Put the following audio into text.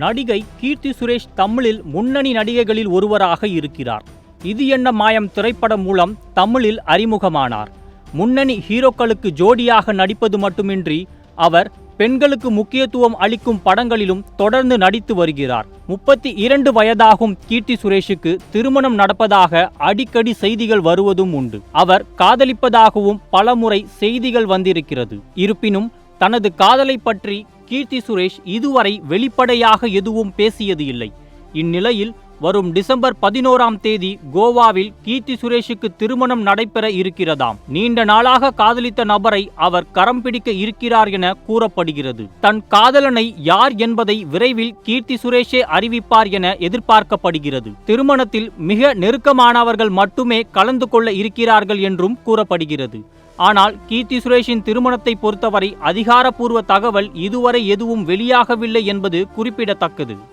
நடிகை கீர்த்தி சுரேஷ் தமிழில் முன்னணி நடிகைகளில் ஒருவராக இருக்கிறார். இது என்ன மாயம் திரைப்படம் மூலம் தமிழில் அறிமுகமானார். முன்னணி ஹீரோக்களுக்கு ஜோடியாக நடிப்பது மட்டுமின்றி அவர் பெண்களுக்கு முக்கியத்துவம் அளிக்கும் படங்களிலும் தொடர்ந்து நடித்து வருகிறார். 32 வயதாகும் கீர்த்தி சுரேஷுக்கு திருமணம் நடப்பதாக அடிக்கடி செய்திகள் வருவதும் உண்டு. அவர் காதலிப்பதாகவும் பலமுறை செய்திகள் வந்திருக்கிறது. இருப்பினும் தனது காதலை பற்றி கீர்த்தி சுரேஷ் இதுவரை வெளிப்படையாக எதுவும் பேசியது இல்லை. இந்நிலையில் வரும் டிசம்பர் 11ஆம் தேதி கோவாவில் கீர்த்தி சுரேஷுக்கு திருமணம் நடைபெற இருக்கிறதாம். நீண்ட நாளாக காதலித்த நபரை அவர் கரம் பிடிக்க இருக்கிறார் என கூறப்படுகிறது. தன் காதலனை யார் என்பதை விரைவில் கீர்த்தி சுரேஷே அறிவிப்பார் என எதிர்பார்க்கப்படுகிறது. திருமணத்தில் மிக நெருக்கமானவர்கள் மட்டுமே கலந்து கொள்ள இருக்கிறார்கள் என்றும் கூறப்படுகிறது. ஆனால் கீர்த்தி சுரேஷின் திருமணத்தை பொறுத்தவரை அதிகாரப்பூர்வ தகவல் இதுவரை எதுவும் வெளியாகவில்லை என்பது குறிப்பிடத்தக்கது.